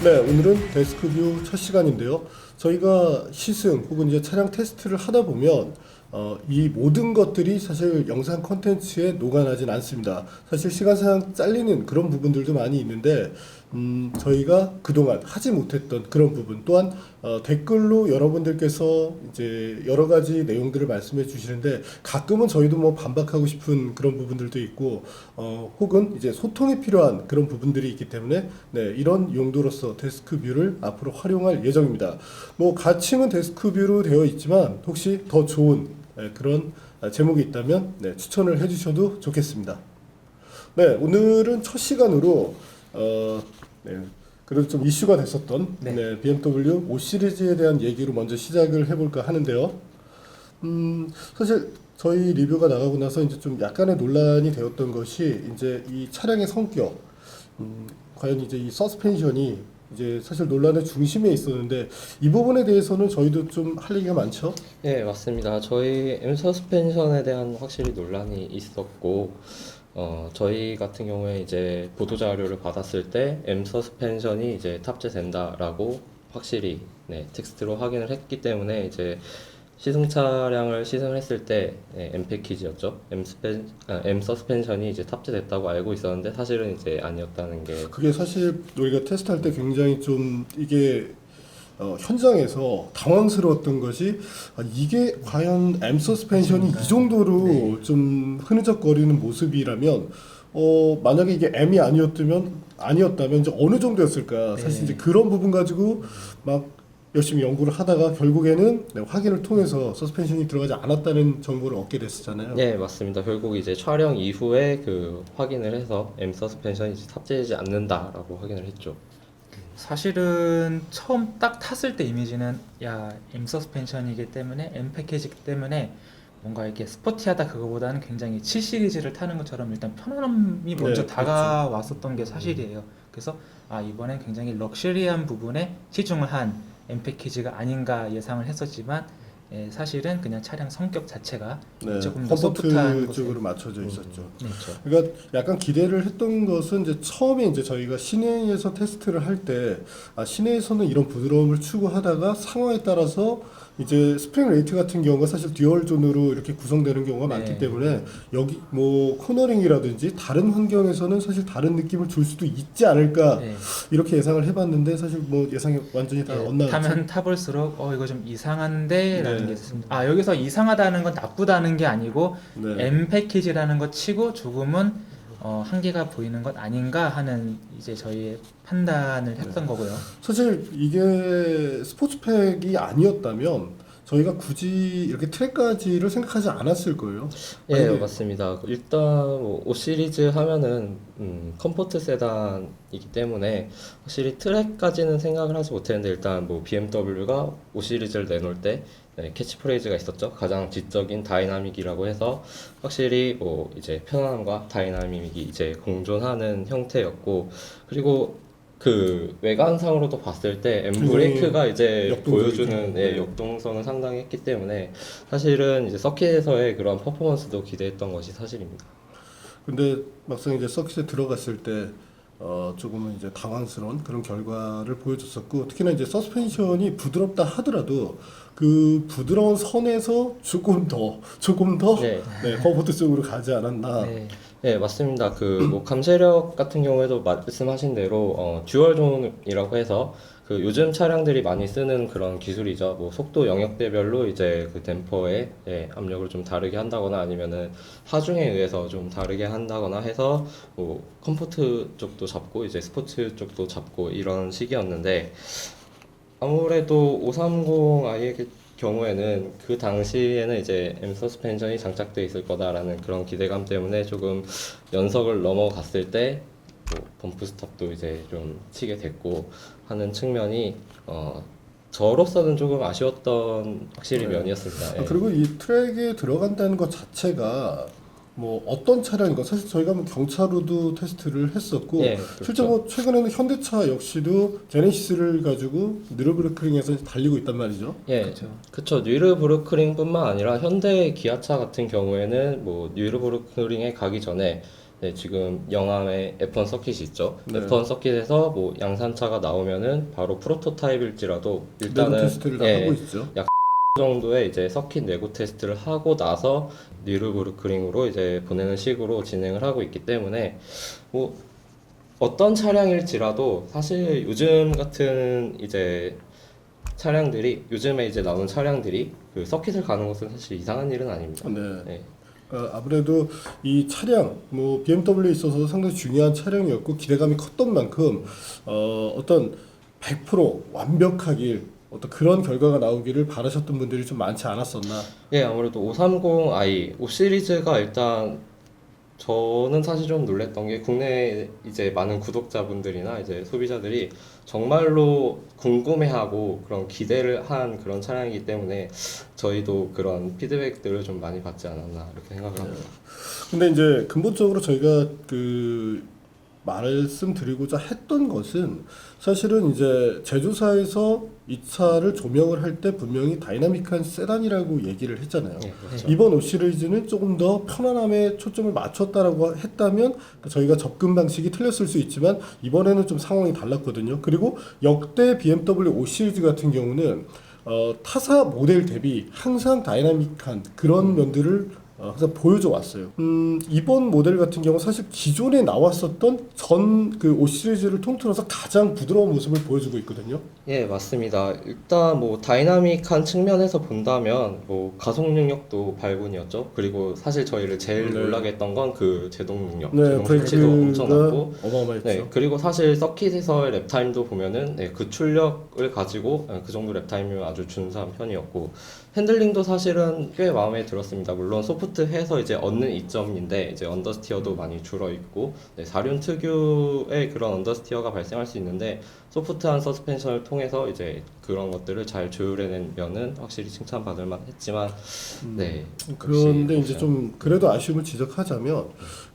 네, 오늘은 데스크뷰 첫 시간인데요. 저희가 시승 혹은 이제 차량 테스트를 하다 보면 이 모든 것들이 사실 영상 콘텐츠에 녹아나진 않습니다. 사실 시간상 잘리는 그런 부분들도 많이 있는데 저희가 그동안 하지 못했던 그런 부분 또한 댓글로 여러분들께서 이제 여러 가지 내용들을 말씀해 주시는데 가끔은 저희도 뭐 반박하고 싶은 그런 부분들도 있고 혹은 이제 소통이 필요한 그런 부분들이 있기 때문에 네, 이런 용도로서 데스크뷰를 앞으로 활용할 예정입니다. 뭐 가칭은 데스크뷰로 되어 있지만 혹시 더 좋은 그런 제목이 있다면 네, 추천을 해주셔도 좋겠습니다. 네, 오늘은 첫 시간으로 네, 그래도 좀 이슈가 됐었던 네, BMW 5 시리즈에 대한 얘기로 먼저 시작을 해볼까 하는데요. 사실 저희 리뷰가 나가고 나서 이제 좀 약간의 논란이 되었던 것이 이제 이 차량의 성격, 과연 이제 이 서스펜션이 이제 사실 논란의 중심에 있었는데 이 부분에 대해서는 저희도 좀 할 얘기가 많죠. 네, 맞습니다. 저희 M 서스펜션에 대한 확실히 논란이 있었고, 저희 같은 경우에 이제 보도 자료를 받았을 때 M 서스펜션이 이제 탑재된다라고 확실히 네, 텍스트로 확인을 했기 때문에 이제 시승 차량을 시승을 했을 때 M 패키지였죠. M 서스펜션이 이제 탑재됐다고 알고 있었는데 사실은 이제 아니었다는 게 그게 사실 우리가 테스트할 때 굉장히 좀 이게 현장에서 당황스러웠던 것이 이게 과연 M 서스펜션이 이 정도로 좀 흐느적거리는 모습이라면 만약에 이게 M이 아니었다면 이제 어느 정도였을까 사실 이제 그런 부분 가지고 막 열심히 연구를 하다가 결국에는 네, 확인을 통해서 서스펜션이 들어가지 않았다는 정보를 얻게 됐었잖아요. 네, 맞습니다. 결국 이제 촬영 이후에 그 확인을 해서 M 서스펜션이 이제 탑재되지 않는다라고 확인을 했죠. 사실은 처음 딱 탔을 때 이미지는 야 M 서스펜션이기 때문에 M 패키지이기 때문에 뭔가 이렇게 스포티하다 그거보다는 굉장히 7 시리즈를 타는 것처럼 일단 편안함이 먼저 네, 다가왔었던 게 사실이에요. 그래서 이번엔 굉장히 럭셔리한 부분에 치중을 한 M 패키지가 아닌가 예상을 했었지만 사실은 그냥 차량 성격 자체가 네, 조금 더 소프트한 컴포트 쪽으로 맞춰져 있었죠. 네, 그렇죠. 그러니까 약간 기대를 했던 것은 이제 처음에 이제 저희가 시내에서 테스트를 할 때 시내에서는 이런 부드러움을 추구하다가 상황에 따라서 이제 스프링 레이트 같은 경우가 사실 듀얼 존으로 이렇게 구성되는 경우가 많기 네. 때문에 여기 뭐 코너링이라든지 다른 환경에서는 사실 다른 느낌을 줄 수도 있지 않을까 네. 이렇게 예상을 해봤는데 사실 뭐 예상이 완전히 다 엇나갔죠. 타면 타볼수록 이거 좀 이상한데 라는 네. 게 있습니다. 여기서 이상하다는 건 나쁘다는 게 아니고 네. M 패키지라는 것 치고 조금은 한계가 보이는 것 아닌가 하는 이제 저희의 판단을 했던 거고요. 사실 이게 스포츠팩이 아니었다면 저희가 굳이 이렇게 트랙까지를 생각하지 않았을 거예요. 예, 만약에- 맞습니다. 일단 뭐 5 시리즈 하면은 컴포트 세단이기 때문에 확실히 트랙까지는 생각을 하지 못했는데 일단 뭐 BMW가 5 시리즈를 내놓을 때 캐치프레이즈가 있었죠. 가장 지적인 다이나믹이라고 해서 확실히 뭐 이제 편안함과 다이나믹이 이제 공존하는 형태였고 그리고 그 외관상으로도 봤을 때 엠브레이크가 이제 역동적이죠. 보여주는 네. 역동성은 상당히 했기 때문에 사실은 이제 서킷에서의 그런 퍼포먼스도 기대했던 것이 사실입니다. 근데 막상 이제 서킷에 들어갔을 때 조금은 이제 당황스러운 그런 결과를 보여줬었고 특히나 이제 서스펜션이 부드럽다 하더라도 그 부드러운 선에서 조금 더 네. 네, 컴포트 쪽으로 가지 않았나. 네. 네, 맞습니다. 그 뭐 감시력 같은 경우에도 말씀하신 대로 듀얼 존이라고 해서 그 요즘 차량들이 많이 쓰는 그런 기술이죠. 뭐 속도 영역대별로 이제 그 댐퍼의 압력을 좀 다르게 한다거나 아니면은 하중에 의해서 좀 다르게 한다거나 해서 뭐 컴포트 쪽도 잡고 이제 스포츠 쪽도 잡고 이런 식이었는데 아무래도 530i의 경우에는 그 당시에는 이제 M 서스펜션이 장착되어 있을 거다라는 그런 기대감 때문에 조금 연석을 넘어갔을 때 뭐 범프 스탑도 이제 좀 치게 됐고 하는 측면이 저로서는 조금 아쉬웠던 확실히 네. 면이었습니다. 예. 그리고 이 트랙에 들어간다는 것 자체가 뭐 어떤 차량인가 사실 저희가 뭐 경차로도 테스트를 했었고 예, 실제 그렇죠. 뭐 최근에는 현대차 역시도 제네시스를 가지고 느르부르크링에서 달리고 있단 말이죠. 예, 그렇죠. 그쵸. 뉴르부르크링뿐만 아니라 현대 기아차 같은 경우에는 뭐 뉴르부르크링에 가기 전에 네, 지금 영암에 F1 서킷이 있죠. 네. F1 서킷에서 뭐 양산차가 나오면은 바로 프로토타입일지라도 내부 일단은 테스트를 다 예, 하고 있죠. 정도의 이제 서킷 내부 테스트를 하고 나서 뉴르부르크링으로 이제 보내는 식으로 진행을 하고 있기 때문에 뭐 어떤 차량일지라도 사실 요즘 같은 이제 차량들이 요즘에 이제 나오는 차량들이 그 서킷을 가는 것은 사실 이상한 일은 아닙니다. 네. 네. 아무래도 이 차량, 뭐 BMW에 있어서 상당히 중요한 차량이었고 기대감이 컸던 만큼 어떤 100% 완벽하길 어떤 그런 결과가 나오기를 바라셨던 분들이 좀 많지 않았었나. 예, 아무래도 530i 5 시리즈가 일단 저는 사실 좀 놀랬던 게 국내 이제 많은 구독자분들이나 이제 소비자들이 정말로 궁금해하고 그런 기대를 한 그런 차량이기 때문에 저희도 그런 피드백들을 좀 많이 받지 않았나 이렇게 생각을 합니다. 근데 이제 근본적으로 저희가 그 말씀드리고자 했던 것은 사실은 이제 제조사에서 이 차를 조명을 할 때 분명히 다이나믹한 세단이라고 얘기를 했잖아요. 예, 그렇죠. 이번 5 시리즈는 조금 더 편안함에 초점을 맞췄다라고 했다면 저희가 접근 방식이 틀렸을 수 있지만 이번에는 좀 상황이 달랐거든요. 그리고 역대 BMW 5 시리즈 같은 경우는 타사 모델 대비 항상 다이나믹한 그런 면들을 항상 보여줘 왔어요. 이번 모델 같은 경우 사실 기존에 나왔었던 전 그 5 시리즈를 통틀어서 가장 부드러운 모습을 보여주고 있거든요. 예, 맞습니다. 일단 뭐 다이나믹한 측면에서 본다면 뭐 가속 능력도 발군이었죠. 그리고 사실 저희를 제일 네. 놀라게 했던 건 그 제동 능력, 네, 제동 수치도 엄청 브레이크가 낮고 어마어마했죠. 네, 그리고 사실 서킷에서의 랩타임도 보면은 네, 그 출력을 가지고 그 정도 랩타임이면 아주 준수한 편이었고 핸들링도 사실은 꽤 마음에 들었습니다. 물론 소프트해서 이제 얻는 이점인데 이제 언더스티어도 많이 줄어 있고 네, 4륜 특유의 그런 언더스티어가 발생할 수 있는데 소프트한 서스펜션을 통해서 이제 그런 것들을 잘 조율해내면은 확실히 칭찬받을 만했지만 네. 그런데 역시 이제 좀 그래도 아쉬움을 지적하자면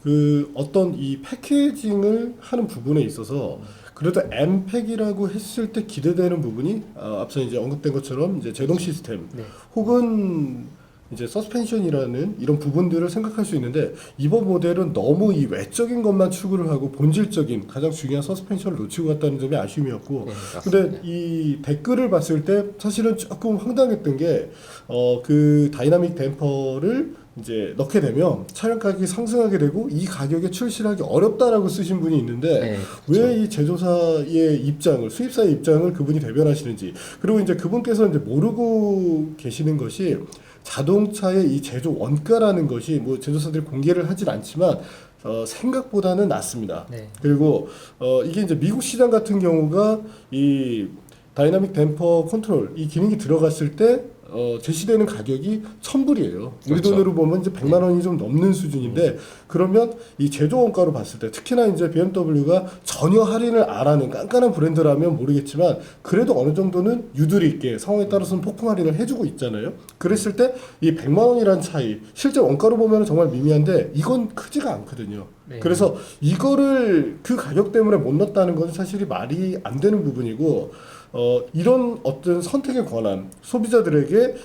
그 어떤 이 패키징을 하는 부분에 있어서 그래도 M팩이라고 했을 때 기대되는 부분이 앞서 이제 언급된 것처럼 이제 제동 시스템 네. 혹은 이제 서스펜션이라는 이런 부분들을 생각할 수 있는데 이번 모델은 너무 이 외적인 것만 추구를 하고 본질적인 가장 중요한 서스펜션을 놓치고 갔다는 점이 아쉬움이었고 네, 근데 맞습니다. 이 댓글을 봤을 때 사실은 조금 황당했던 게 그 다이나믹 댐퍼를 이제 넣게 되면 차량 가격이 상승하게 되고 이 가격에 출시하기 어렵다라고 쓰신 분이 있는데 네, 왜 이 제조사의 입장을 수입사의 입장을 그분이 대변하시는지 그리고 이제 그분께서 이제 모르고 계시는 것이 자동차의 이 제조 원가라는 것이 뭐 제조사들이 공개를 하진 않지만 생각보다는 낮습니다. 네. 그리고 이게 이제 미국 시장 같은 경우가 이 다이나믹 댐퍼 컨트롤 이 기능이 들어갔을 때 제시되는 가격이 1,000불이에요. 우리 그렇죠. 돈으로 보면 이제 100만 원이 좀 넘는 수준인데 그러면 이 제조 원가로 봤을 때 특히나 이제 BMW가 전혀 할인을 안 하는 깐깐한 브랜드라면 모르겠지만 그래도 어느 정도는 유도리 있게 상황에 따라서는 폭풍 할인을 해주고 있잖아요. 그랬을 때 이 100만 원이란 차이 실제 원가로 보면 정말 미미한데 이건 크지가 않거든요. 네. 그래서 이거를 그 가격 때문에 못 넣었다는 건 사실이 말이 안 되는 부분이고 이런 어떤 선택의 권한 소비자들에게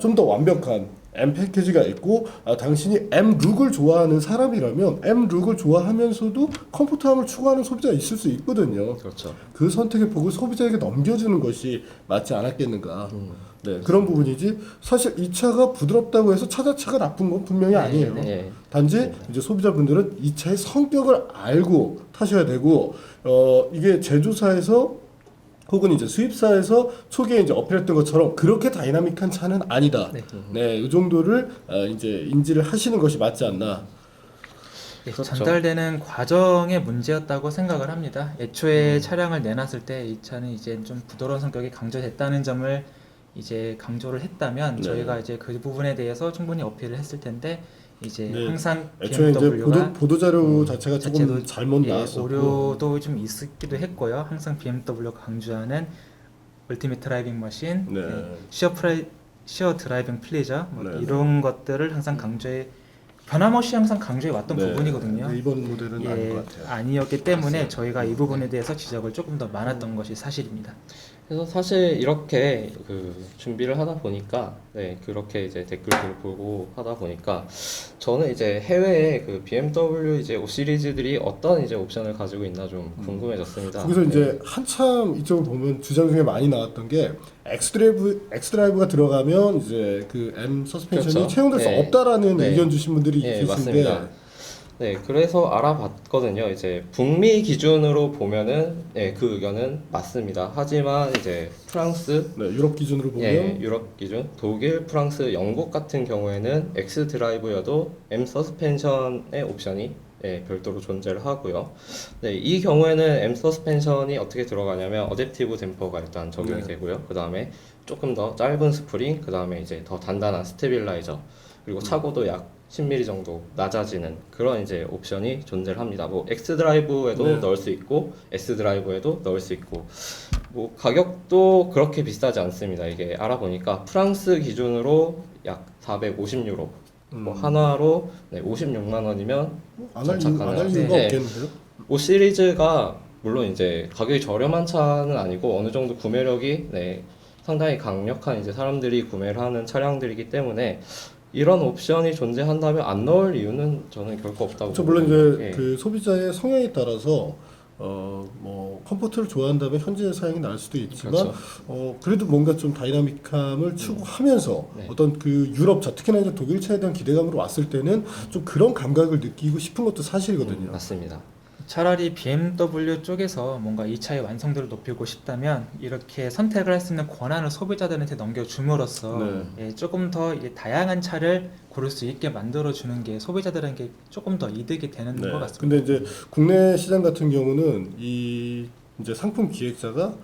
좀 더 완벽한 M 패키지가 있고 당신이 M 룩을 좋아하는 사람이라면 M 룩을 좋아하면서도 컴포트함을 추구하는 소비자가 있을 수 있거든요. 그렇죠. 그 선택의 폭을 소비자에게 넘겨주는 것이 맞지 않았겠는가. 네, 그런 부분이지 사실 이 차가 부드럽다고 해서 차 자체가 나쁜 건 분명히 아니에요. 네. 단지 이제 소비자분들은 이 차의 성격을 알고 타셔야 되고 이게 제조사에서 혹은 이제 수입사에서 초기에 이제 어필했던 것처럼 그렇게 다이나믹한 차는 아니다. 네. 네, 이 정도를 이제 인지를 하시는 것이 맞지 않나. 네, 그렇죠. 전달되는 과정의 문제였다고 생각을 합니다. 애초에 차량을 내놨을 때 이 차는 이제 좀 부드러운 성격이 강조됐다는 점을 이제 강조를 했다면 네. 저희가 이제 그 부분에 대해서 충분히 어필을 했을 텐데 이제 네. 항상 애초에 이제 BMW가 보도 자료 자체가 조금 자체도 잘못 예, 나왔었고 오류도 좀 있기도 했고요. 항상 BMW가 강조하는 울티밋 드라이빙 머신, 네. 시어 드라이빙 플리저 뭐 네. 이런 것들을 항상 변함없이 항상 강조해 왔던 네. 부분이거든요. 네, 이번 모델은 아닌 것 같아요. 아니었기 때문에 맞습니다. 저희가 이 부분에 대해서 지적을 조금 더 많았던 것이 사실입니다. 그래서 사실 이렇게 그 준비를 하다 보니까 네 그렇게 이제 댓글들을 보고 하다 보니까 저는 이제 해외에 그 BMW 이제 5 시리즈들이 어떤 이제 옵션을 가지고 있나 좀 궁금해졌습니다. 거기서 네. 이제 한참 이쪽을 보면 주장 중에 많이 나왔던 게 엑스드라이브가 들어가면 이제 그 M 서스펜션이 그렇죠. 채용될 수 네. 없다라는 네. 의견 주신 분들이 예, 계신데 맞습니다. 네, 그래서 알아봤거든요. 이제 북미 기준으로 보면은 예, 그 의견은 맞습니다. 하지만 이제 프랑스, 네, 유럽 기준으로 보면 예, 유럽 기준, 독일, 프랑스, 영국 같은 경우에는 X 드라이브여도 M 서스펜션의 옵션이 예, 별도로 존재를 하고요. 네, 이 경우에는 M 서스펜션이 어떻게 들어가냐면 어댑티브 댐퍼가 일단 적용이 네. 되고요. 그 다음에 조금 더 짧은 스프링, 그 다음에 이제 더 단단한 스테빌라이저, 그리고 차고도 약 10mm 정도 낮아지는 그런 이제 옵션이 존재를 합니다. 뭐 X 드라이브에도 네. 넣을 수 있고 S 드라이브에도 넣을 수 있고 뭐 가격도 그렇게 비싸지 않습니다. 이게 알아보니까 프랑스 기준으로 약 450유로, 뭐 한화로 네, 56만 원이면 안할 장착하는 이유가 네. 없겠는데요? 5 시리즈가 물론 이제 가격이 저렴한 차는 아니고 어느 정도 구매력이 네, 상당히 강력한 이제 사람들이 구매를 하는 차량들이기 때문에 이런 옵션이 존재한다면 안 넣을 이유는 저는 결코 없다고 저 물론 보거든요. 이제 예. 그 소비자의 성향에 따라서 뭐 컴포트를 좋아한다면 현재 사양이 나을 수도 있지만 그렇죠. 그래도 뭔가 좀 다이나믹함을 추구하면서 네. 어떤 그 유럽차 특히나 이제 독일 차에 대한 기대감으로 왔을 때는 좀 그런 감각을 느끼고 싶은 것도 사실이거든요. 맞습니다. 차라리 BMW 쪽에서 뭔가 이 차의 완성도를 높이고 싶다면 이렇게 선택을 할 수 있는 권한을 소비자들한테 넘겨줌으로써 네. 예, 조금 더 이제 다양한 차를 고를 수 있게 만들어주는 게 소비자들에게 조금 더 이득이 되는 네. 것 같습니다. 근데 이제 국내 시장 같은 경우는 이 이제 상품 기획자가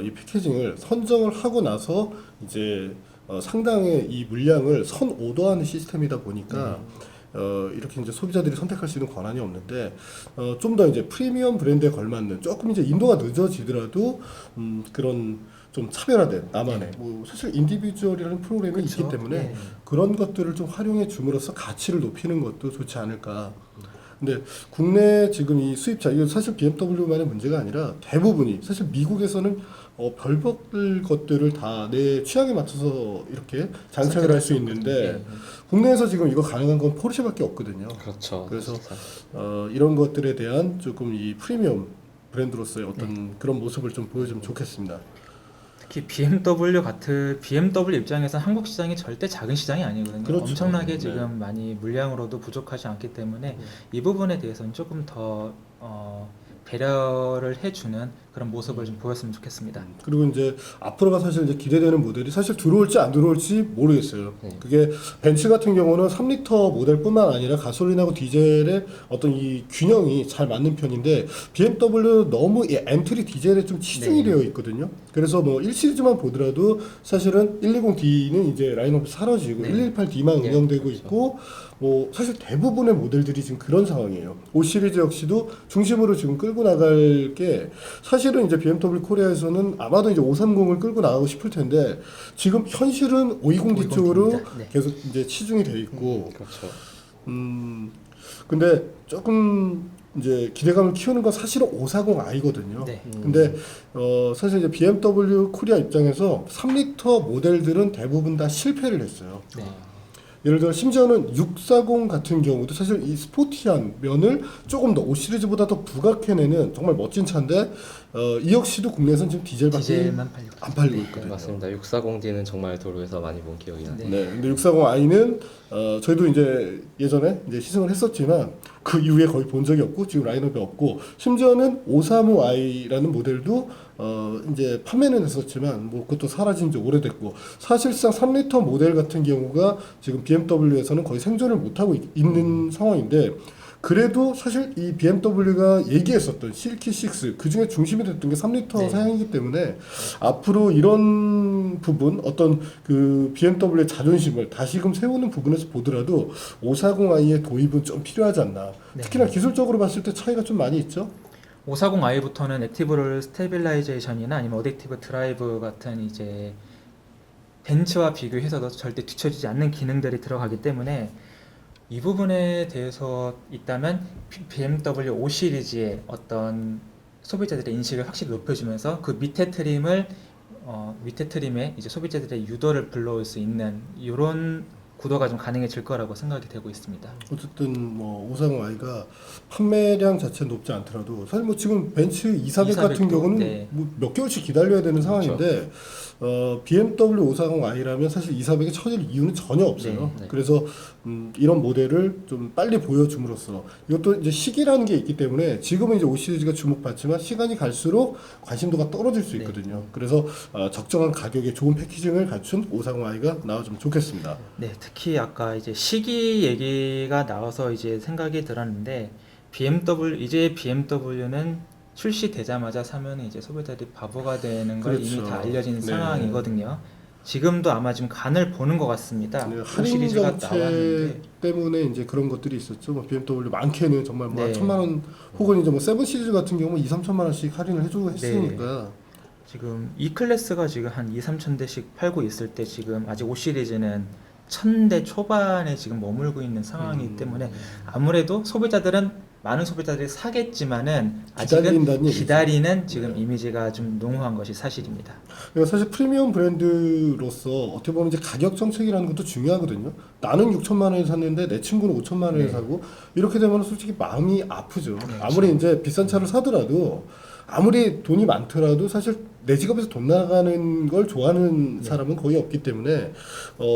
이 패키징을 선정을 하고 나서 이제 상당의 이 물량을 선 오더하는 시스템이다 보니까 이렇게 이제 소비자들이 선택할 수 있는 권한이 없는데 좀 더 이제 프리미엄 브랜드에 걸맞는 조금 이제 인도가 늦어지더라도 그런 좀 차별화된 나만의 뭐 사실 인디비주얼이라는 프로그램이 그렇죠. 있기 때문에 네. 그런 것들을 좀 활용해 줌으로써 가치를 높이는 것도 좋지 않을까. 근데 국내 지금 이 수입차 이거 사실 BMW만의 문제가 아니라 대부분이 사실 미국에서는 별별 것들을 다 내 취향에 맞춰서 이렇게 장착을 할 수 있는데 국내에서 지금 이거 가능한 건 포르쉐밖에 없거든요. 그렇죠. 그래서 진짜. 이런 것들에 대한 조금 이 프리미엄 브랜드로서의 어떤 그런 모습을 좀 보여주면 좋겠습니다. 특히 BMW 입장에서 한국 시장이 절대 작은 시장이 아니거든요. 그렇죠. 엄청나게 네. 지금 많이 물량으로도 부족하지 않기 때문에 이 부분에 대해서는 조금 더 배려를 해주는 그런 모습을 좀 보였으면 좋겠습니다. 그리고 이제 앞으로가 사실 이제 기대되는 모델이 사실 들어올지 안 들어올지 모르겠어요. 그게 벤츠 같은 경우는 3리터 모델뿐만 아니라 가솔린하고 디젤의 어떤 이 균형이 잘 맞는 편인데 BMW 너무 이 엔트리 디젤에 좀 치중이 네. 되어 있거든요. 그래서 뭐 1시리즈만 보더라도 사실은 120D는 이제 라인업이 사라지고 네. 118D만 네, 운영되고 그렇죠. 있고 뭐 사실 대부분의 모델들이 지금 그런 상황이에요. 5 시리즈 역시도 중심으로 지금 끌고 나갈 게 사실은 이제 BMW 코리아에서는 아마도 이제 530을 끌고 나가고 싶을 텐데 지금 현실은 520D 쪽으로 520D 입니다. 네. 계속 이제 치중이 돼 있고 그렇죠. 근데 조금 이제 기대감을 키우는 건 사실은 540i거든요. 네. 근데 사실 이제 BMW 코리아 입장에서 3리터 모델들은 대부분 다 실패를 했어요. 네. 예를 들어 심지어는 640 같은 경우도 사실 이 스포티한 면을 조금 더 5 시리즈보다 더 부각해내는 정말 멋진 차인데 이 역시도 국내에서는 지금 디젤밖에 디젤만 팔리고 안 팔리고 네. 네, 있거든요. 맞습니다. 640D는 정말 도로에서 많이 본 기억이 나네요. 네, 근데 640i는 저희도 이제 예전에 이제 시승을 했었지만 그 이후에 거의 본 적이 없고 지금 라인업이 없고 심지어는 535i라는 모델도 이제 판매는 했었지만 뭐 그것도 사라진 지 오래됐고 사실상 3리터 모델 같은 경우가 지금 BMW에서는 거의 생존을 못 하고 있는 상황인데 그래도 사실 이 BMW가 얘기했었던 실키6 그 중에 중심이 됐던 게 3리터 네. 사양이기 때문에 앞으로 이런 부분 어떤 그 BMW의 자존심을 다시금 세우는 부분에서 보더라도 540i의 도입은 좀 필요하지 않나. 네. 특히나 기술적으로 봤을 때 차이가 좀 많이 있죠. 540i부터는 액티브 스테빌라이제이션이나 아니면 어댑티브 드라이브 같은 이제 벤츠와 비교해서도 절대 뒤처지지 않는 기능들이 들어가기 때문에 이 부분에 대해서 있다면 BMW 5 시리즈의 어떤 소비자들의 인식을 확실히 높여주면서 그 밑에 트림을 밑에 트림에 이제 소비자들의 유도를 불러올 수 있는 이런 구도가 좀 가능해질 거라고 생각이 되고 있습니다. 어쨌든 뭐 530i가 판매량 자체는 높지 않더라도 사실 뭐 지금 벤츠 240 같은 240도, 경우는 네. 뭐 몇 개월씩 기다려야 되는 상황인데 BMW 540i라면 사실 240에 처질 이유는 전혀 없어요. 네, 네. 그래서 이런 모델을 좀 빨리 보여줌으로써 이것도 이제 시기라는 게 있기 때문에 지금은 이제 5 시리즈가 주목받지만 시간이 갈수록 관심도가 떨어질 수 있거든요. 그래서 적정한 가격에 좋은 패키징을 갖춘 540i가 나와주면 좋겠습니다. 네, 특히 아까 이제 시기 얘기가 나와서 이제 생각이 들었는데 이제 BMW는 출시되자마자 사면 이제 소비자들이 바보가 되는 걸 그렇죠. 이미 다 알려진 네. 상황이거든요. 지금도 아마 지금 간을 보는 것 같습니다. 네, 5 할인 시리즈가 정책 나왔는데 때문에 이제 그런 것들이 있었죠. 뭐 BMW 많게는 정말 뭐 네. 1,000만 원 혹은 이제 뭐 세븐 시리즈 같은 경우 2-3천만 원씩 할인을 해주고 했으니까. 지금 E 클래스가 지금 한 2-3천 대씩 팔고 있을 때 지금 아직 5 시리즈는 1,000대 초반에 지금 머물고 있는 상황이기 때문에 아무래도 많은 소비자들이 사겠지만은 아직은 기다린다는 얘기죠. 기다리는 지금 이미지가 좀 농후한 것이 사실입니다. 그러니까 사실 프리미엄 브랜드로서 어떻게 보면 이제 가격 정책이라는 것도 중요하거든요. 나는 6천만 원에 샀는데 내 친구는 5천만 원에 네. 사고 이렇게 되면 솔직히 마음이 아프죠. 네, 아무리 이제 비싼 차를 사더라도 아무리 돈이 많더라도 사실 내 지갑에서 돈 나가는 걸 좋아하는 사람은 거의 없기 때문에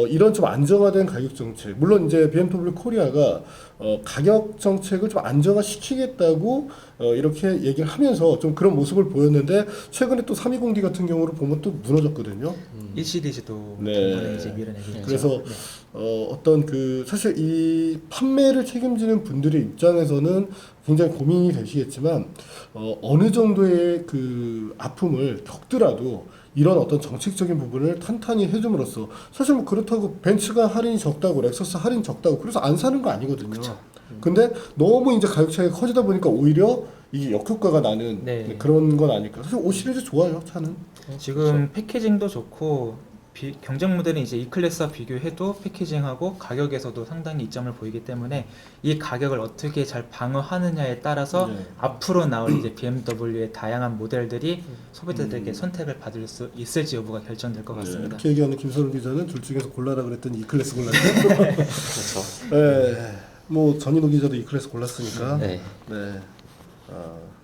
이런 좀 안정화된 가격 정책, 물론 이제 BMW 코리아가 가격 정책을 좀 안정화시키겠다고 이렇게 얘기를 하면서 좀 그런 모습을 보였는데 최근에 또 320D 같은 경우를 보면 또 무너졌거든요. 1 시리즈도 네. 중간에 이제 밀어내고 있죠. 그래서 네. 어떤 그 사실 이 판매를 책임지는 분들의 입장에서는 굉장히 고민이 되시겠지만 어느 정도의 그 아픔을 겪더라도 이런 어떤 정책적인 부분을 탄탄히 해줌으로써 사실 뭐 그렇다고 벤츠가 할인이 적다고 렉서스 할인 적다고 그래서 안 사는 거 아니거든요. 근데 너무 이제 가격 차이가 커지다 보니까 오히려 이게 역효과가 나는 네. 그런 건 아닐까. 사실 5 시리즈 좋아요, 차는. 지금 패키징도 좋고 경쟁 모델은 이제 E 클래스와 비교해도 패키징하고 가격에서도 상당히 이점을 보이기 때문에 이 가격을 어떻게 잘 방어하느냐에 따라서 네. 앞으로 나올 이제 BMW의 다양한 모델들이 소비자들에게 선택을 받을 수 있을지 여부가 결정될 것 네, 같습니다. 이렇게 얘기하는 김선우 기자는 둘 중에서 골라라 그랬더니 E 클래스 골랐죠. 그렇죠. 네, 뭐 전인호 기자도 E 클래스 골랐으니까. 네. 네.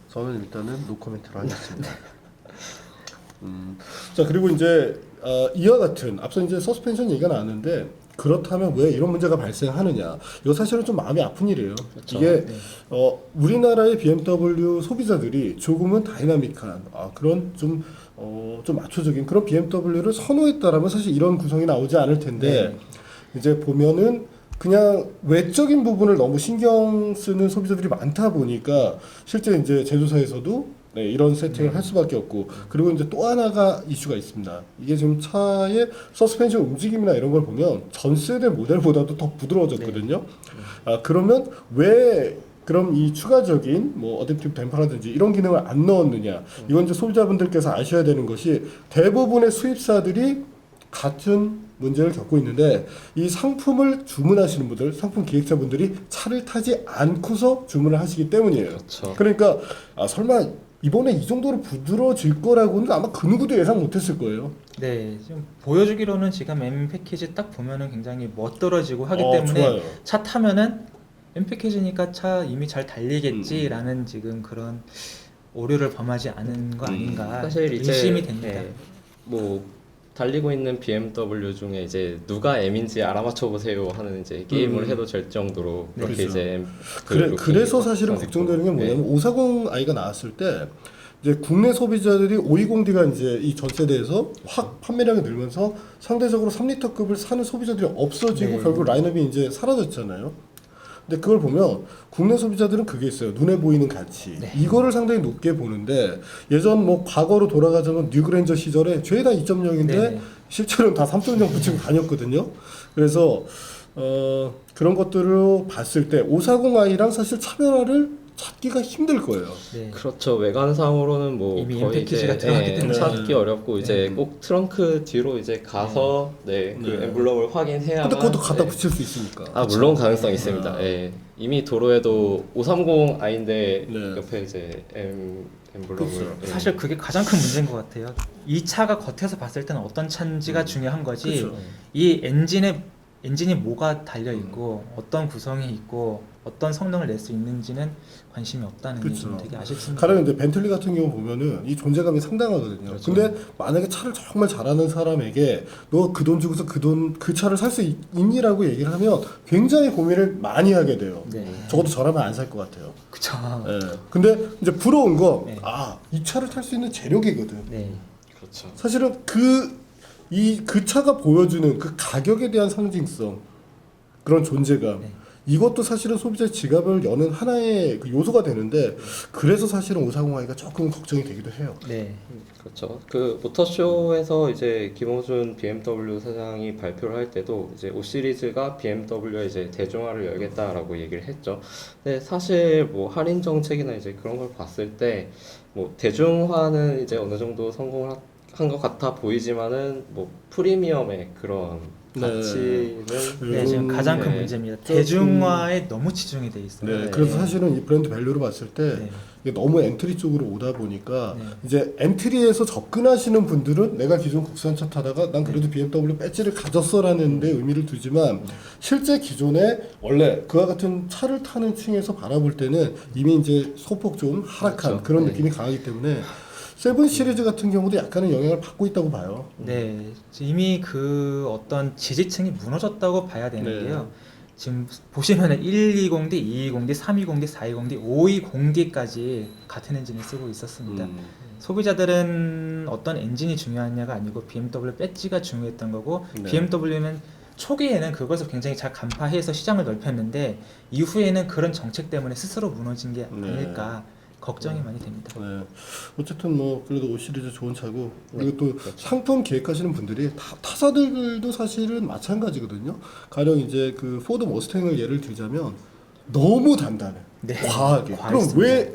저는 일단은 노 코멘트로 하겠습니다. 자 그리고 이제 이와 같은 앞서 이제 서스펜션 얘기가 나왔는데 그렇다면 왜 이런 문제가 발생하느냐? 이거 사실은 좀 마음이 아픈 일이에요. 그렇죠. 이게 네. 우리나라의 BMW 소비자들이 조금은 다이나믹한 그런 좀 마초적인 그런 BMW를 선호했다라면 사실 이런 구성이 나오지 않을 텐데 이제 보면은 그냥 외적인 부분을 너무 신경 쓰는 소비자들이 많다 보니까 실제 이제 제조사에서도 이런 세팅을 할 수밖에 없고 그리고 이제 또 하나가 이슈가 있습니다. 이게 지금 차의 서스펜션 움직임이나 이런 걸 보면 전 세대 모델보다도 더 부드러워졌거든요. 그러면 왜 그럼 이 추가적인 뭐 어댑티브 댐퍼라든지 이런 기능을 안 넣었느냐? 이건 이제 소비자분들께서 아셔야 되는 것이 대부분의 수입사들이 같은 문제를 겪고 있는데 이 상품을 주문하시는 분들, 상품 기획자분들이 차를 타지 않고서 주문을 하시기 때문이에요. 그렇죠. 그러니까 설마 이번에 이 정도로 부드러워질 거라고는 아마 그 누구도 예상 못했을 거예요. 네, 지금 보여주기로는 지금 M 패키지 딱 보면은 굉장히 멋들어지고 하기 때문에 좋아요. 차 타면은 M 패키지니까 차 이미 잘 달리겠지라는 지금 그런 오류를 범하지 않은 거 아닌가 사실 이제 의심이 됩니다. 뭐 달리고 있는 BMW 중에 이제 누가 M인지 알아맞혀 보세요 하는 이제 게임을 해도 될 정도로 그렇게 그렇죠. 이제 그래서 사실은 네. 걱정되는 게 뭐냐면 540i가 나왔을 때 이제 국내 소비자들이 520D가 이제 이 전 세대에서 확 판매량이 늘면서 상대적으로 3리터급을 사는 소비자들이 없어지고 네. 결국 라인업이 이제 사라졌잖아요. 근데 그걸 보면 국내 소비자들은 그게 있어요. 눈에 보이는 가치. 네. 이거를 상당히 높게 보는데 예전 뭐 과거로 돌아가자면 뉴그랜저 시절에 죄다 2.0인데 네네. 실제로는 다 3.0 붙이고 다녔거든요. 그래서 그런 것들을 봤을 때 540i랑 사실 차별화를 찾기가 힘들 거예요. 네. 그렇죠. 외관상으로는 뭐 이미 거의 엠패키지가 이제 들어갔기 때문에. 찾기 어렵고 이제 네. 꼭 트렁크 뒤로 이제 가서 그 네. 엠블럼을 확인해야만. 근데 그것도 갖다 네. 붙일 수 있으니까. 아 물론 가능성 아. 있습니다. 예. 이미 도로에도 530 아인데 네. 옆에 이제 엠블럼을 그렇죠. 예. 사실 그게 가장 큰 문제인 것 같아요. 이 차가 겉에서 봤을 때는 어떤 차인지가 중요한 거지. 그렇죠. 이 엔진이 뭐가 달려 있고 어떤 구성이 있고 어떤 성능을 낼 수 있는지는 관심이 없다는 게 그렇죠. 좀 되게 아쉽습니다. 가령 이제 벤틀리 같은 경우 보면은 이 존재감이 상당하거든요. 그렇죠. 근데 만약에 차를 정말 잘하는 사람에게 너 그 돈 주고서 그 차를 살 수 있니라고 얘기를 하면 굉장히 고민을 많이 하게 돼요. 네. 적어도 저라면 안 살 것 같아요. 그쵸. 예. 근데 이제 부러운 거, 네. 이 차를 탈 수 있는 재력이거든. 네. 그렇죠. 사실은 그 차가 보여주는 그 가격에 대한 상징성, 그런 존재감, 네. 이것도 사실은 소비자의 지갑을 여는 하나의 그 요소가 되는데, 그래서 사실은 540i가 조금 걱정이 되기도 해요. 네. 그렇죠. 그 모터쇼에서 이제 김호준 BMW 사장이 발표를 할 때도 이제 5 시리즈가 BMW의 이제 대중화를 열겠다라고 얘기를 했죠. 근데 사실 뭐 할인 정책이나 이제 그런 걸 봤을 때 뭐 대중화는 이제 어느 정도 성공을 한 것 같아 보이지만은 뭐 프리미엄의 그런 네. 가치는 네, 지금 가장 큰 네. 문제입니다. 대중화에 너무 치중이 돼 있어요. 네, 네. 그래서 사실은 이 브랜드 밸류로 봤을 때 네. 이게 너무 엔트리 쪽으로 오다 보니까 네. 이제 엔트리에서 접근하시는 분들은 내가 기존 국산차 타다가 난 그래도 BMW 배지를 가졌어라는 데 의미를 두지만 실제 기존에 원래 그와 같은 차를 타는 층에서 바라볼 때는 이미 이제 소폭 좀 하락한 그렇죠. 그런 네. 느낌이 강하기 때문에 세븐 시리즈 같은 경우도 약간의 영향을 받고 있다고 봐요. 네, 이미 그 어떤 지지층이 무너졌다고 봐야 되는데요. 지금 보시면은 120D, 220D, 320D, 420D, 520D까지 같은 엔진을 쓰고 있었습니다. 소비자들은 어떤 엔진이 중요하냐가 아니고 BMW 배지가 중요했던 거고 네. BMW는 초기에는 그것을 굉장히 잘 간파해서 시장을 넓혔는데 이후에는 그런 정책 때문에 스스로 무너진 게 네. 아닐까 걱정이 많이 됩니다. 네. 어쨌든 뭐 그래도 5 시리즈 좋은 차고 그리고 또 상품 기획하시는 분들이 타사들도 사실은 마찬가지거든요. 가령 이제 그 포드 머스탱을 예를 들자면 너무 단단해. 네. 과하게. 그럼 과했습니다. 왜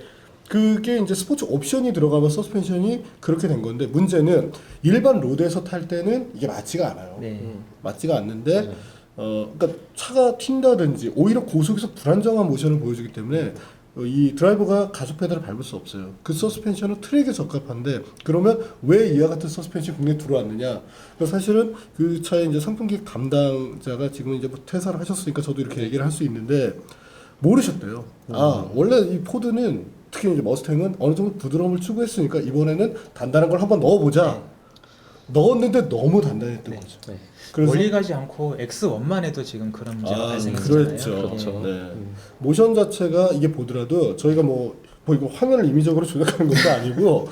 그게 이제 스포츠 옵션이 들어가면 서스펜션이 그렇게 된 건데 문제는 일반 로드에서 탈 때는 이게 맞지가 않아요. 네. 맞지가 않는데 그러니까 차가 튄다든지 오히려 고속에서 불안정한 모션을 보여주기 때문에 이 드라이버가 가속 페달을 밟을 수 없어요. 그 서스펜션은 트랙에 적합한데 그러면 왜 이와 같은 서스펜션이 국내에 들어왔느냐? 그러니까 사실은 그 차의 이제 상품 기획 담당자가 지금 이제 뭐 퇴사를 하셨으니까 저도 이렇게 얘기를 할 수 있는데 모르셨대요. 원래 이 포드는 특히 이제 머스탱은 어느 정도 부드러움을 추구했으니까 이번에는 단단한 걸 한번 넣어보자. 넣었는데 너무 단단했던 네. 거죠. 네. 그래서 멀리 가지 않고 X1만 해도 지금 그런 문제가 발생했잖아요. 그렇죠. 그렇죠. 네. 모션 자체가 이게 보더라도 저희가 뭐 이거 화면을 임의적으로 조작하는 것도 아니고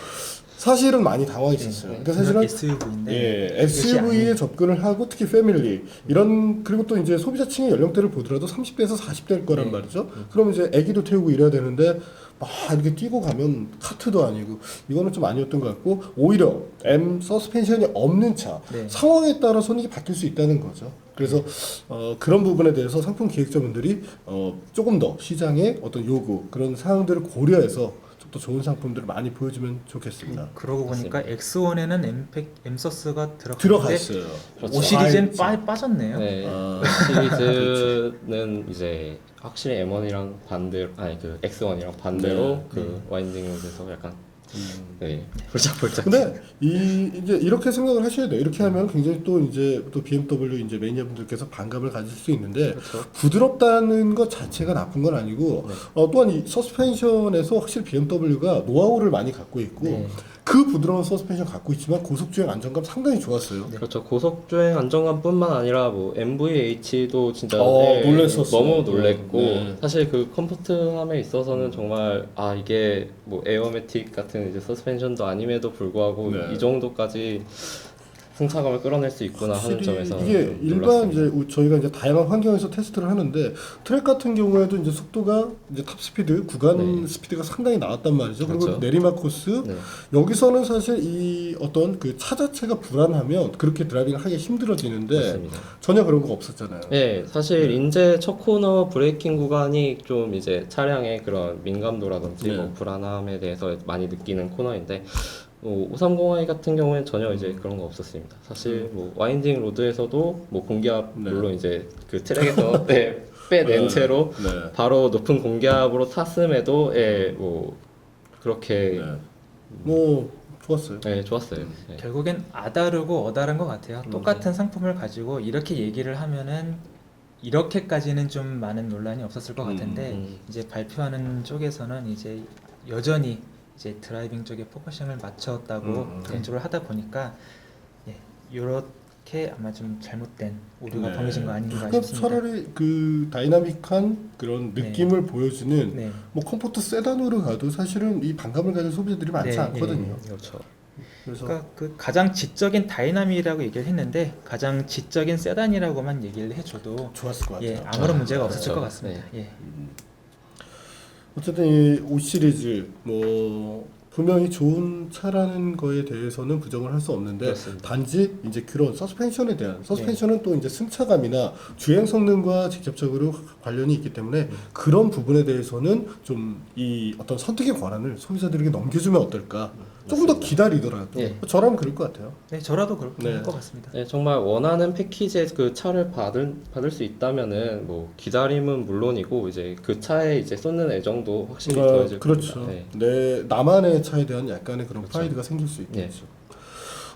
사실은 많이 당황했었어요. 그러니까 사실은 SUV인데 예, SUV에 접근을 하고 특히 패밀리 이런 그리고 또 이제 소비자층의 연령대를 보더라도 30대에서 40대일 거란 네. 말이죠. 그러면 이제 아기도 태우고 이래야 되는데 막 이렇게 뛰고 가면 카트도 아니고 이거는 좀 아니었던 것 같고 오히려 M 서스펜션이 없는 차 네. 상황에 따라서는 이게 바뀔 수 있다는 거죠. 그래서 그런 부분에 대해서 상품 기획자분들이 조금 더 시장의 어떤 요구 그런 사항들을 고려해서 좀 더 좋은 상품들을 많이 보여주면 좋겠습니다. 그러고 보니까 X1에는 엠서스가 들어갔는데 들어갔어요. 5 시리즈는 다 빠졌네요. 네. 아. 시리즈는 이제 확실히 M1이랑 반대로 아니 그 X1이랑 반대로 네. 그 와인딩 로드에서 약간 네 볼짝볼짝. 근데 이제 이렇게 생각을 하셔야 돼요. 이렇게 하면 굉장히 또 이제 또 BMW 이제 매니아분들께서 반감을 가질 수 있는데 그렇죠. 부드럽다는 것 자체가 나쁜 건 아니고 또한 이 서스펜션에서 확실히 BMW가 노하우를 많이 갖고 있고 네. 그 부드러운 서스펜션 갖고 있지만 고속주행 안정감 상당히 좋았어요. 그렇죠. 고속주행 안정감뿐만 아니라 뭐 MVH도 진짜 놀랬었어요. 너무 놀랬고 네. 사실 그 컴포트함에 있어서는 정말 이게 뭐 에어매틱 같은 이제 서스펜션도 아님에도 불구하고 네. 이 정도까지 승차감을 끌어낼 수 있구나 하는 확실히 점에서 이게 좀 일반 놀랐습니다. 이제 저희가 이제 다양한 환경에서 테스트를 하는데 트랙 같은 경우에도 이제 속도가 이제 탑 스피드 구간 네. 스피드가 상당히 나왔단 말이죠. 그리고 그렇죠. 내리막 코스 네. 여기서는 사실 이 어떤 그 차 자체가 불안하면 그렇게 드라이빙을 하기 힘들어지는데 맞습니다. 전혀 그런 거 없었잖아요. 네, 사실 인제 첫 코너 브레이킹 구간이 좀 이제 차량의 그런 민감도라든지 네. 뭐 불안함에 대해서 많이 느끼는 코너인데 530i 같은 경우에는 전혀 이제 그런 거 없었습니다. 사실 뭐 와인딩 로드에서도 뭐 공기압 네. 물론 이제 그 트랙에서 네, 빼낸 네. 채로 네. 바로 높은 공기압으로 탔음에도 예, 뭐 그렇게 네. 뭐 좋았어요. 네, 좋았어요. 네. 결국엔 아다르고 어다른 것 같아요. 똑같은 상품을 가지고 이렇게 얘기를 하면은 이렇게까지는 좀 많은 논란이 없었을 것 같은데 이제 발표하는 쪽에서는 이제 여전히 이제 드라이빙 쪽에 포커싱을 맞췄다고 그런 쪽을 하다 보니까 예, 이렇게 아마 좀 잘못된 오류가 네. 범해진 거 아닌가 그럼 싶습니다. 차라리 그 다이나믹한 그런 네. 느낌을 보여주는 네. 뭐 컴포트 세단으로 가도 사실은 이 반감을 가진 소비자들이 많지 네, 않거든요. 그렇죠. 그래서 그러니까 그 가장 지적인 다이나믹이라고 얘기를 했는데 가장 지적인 세단이라고만 얘기를 해줘도 좋았을 것 같아요. 예, 아무런 문제가 그렇죠. 없었을 것 같습니다. 네. 예. 어쨌든 이 5 시리즈 뭐 분명히 좋은 차라는 거에 대해서는 부정을 할 수 없는데 그렇습니다. 단지 이제 그런 서스펜션에 대한 서스펜션은 또 이제 승차감이나 주행 성능과 직접적으로 관련이 있기 때문에 그런 부분에 대해서는 좀 이 어떤 선택의 권한을 소비자들에게 넘겨주면 어떨까? 조금 더 기다리더라도 예. 저라면 그럴 것 같아요. 네, 저라도 그렇게 네. 할 것 같습니다. 네, 정말 원하는 패키지의 그 차를 받을 수 있다면은 뭐 기다림은 물론이고 이제 그 차에 이제 쏟는 애정도 확실히 더해질 그렇죠. 겁니다. 네. 내 나만의 차에 대한 약간의 그런 그렇죠. 프라이드가 생길 수 있겠죠.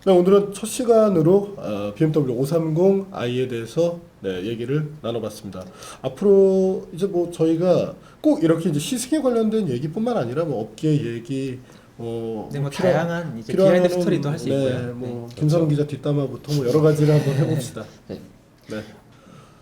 네, 오늘은 첫 시간으로 BMW 530i에 대해서 네, 얘기를 나눠봤습니다. 앞으로 이제 뭐 저희가 꼭 이렇게 이제 시승에 관련된 얘기뿐만 아니라 뭐 업계 얘기, 네, 뭐 다양한 이제 비하인드 스토리도 할 수 있고요. 뭐 네. 김선웅 기자 뒷담화부터 뭐 여러 가지를 한번 해봅시다. 네. 네.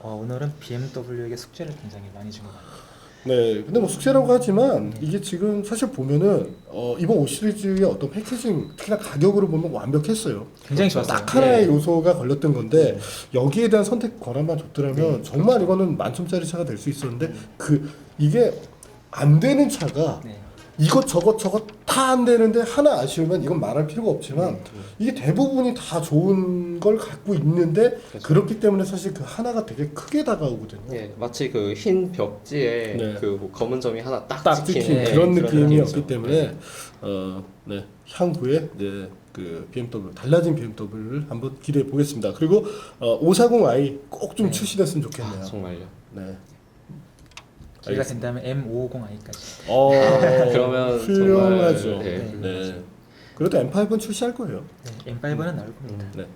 오늘은 BMW에게 숙제를 굉장히 많이 준 것 같아요. 네, 근데 뭐 숙제라고 하지만 이게 지금 사실 보면은 이번 5 시리즈의 어떤 패키징, 특히나 가격으로 보면 완벽했어요. 굉장히 그렇죠. 좋았어요. 딱 하나의 예. 요소가 걸렸던 건데 여기에 대한 선택 권한만 줬더라면 네, 정말 이거는 만점짜리 차가 될 수 있었는데 이게 안 되는 차가 네. 이것 저것 다 안 되는데 하나 아쉬우면 이건 말할 필요가 없지만 이게 대부분이 다 좋은 걸 갖고 있는데 그렇죠. 그렇기 때문에 사실 그 하나가 되게 크게 다가오거든요. 예, 마치 그 흰 벽지에 네. 그뭐 검은 점이 하나 딱 딱 찍힌 찍힌 그런 느낌이었기 느낌이죠. 때문에 네, 향후에 이제 그 BMW 달라진 BMW를 한번 기대해 보겠습니다. 그리고 540i 꼭 좀 네. 출시됐으면 좋겠네요. 아, 정말요. 네. 기회가 된다면 M550i까지. 그러면 훌륭하죠. 정말, 네. 네. 그래도 M5는 출시할 거예요. 네, M5는 나올 겁니다. 네.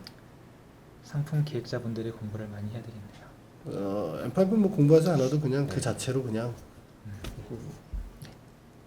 상품 기획자분들이 공부를 많이 해야 되겠네요. M5는 뭐 공부하지 않아도 그냥 그 자체로 그냥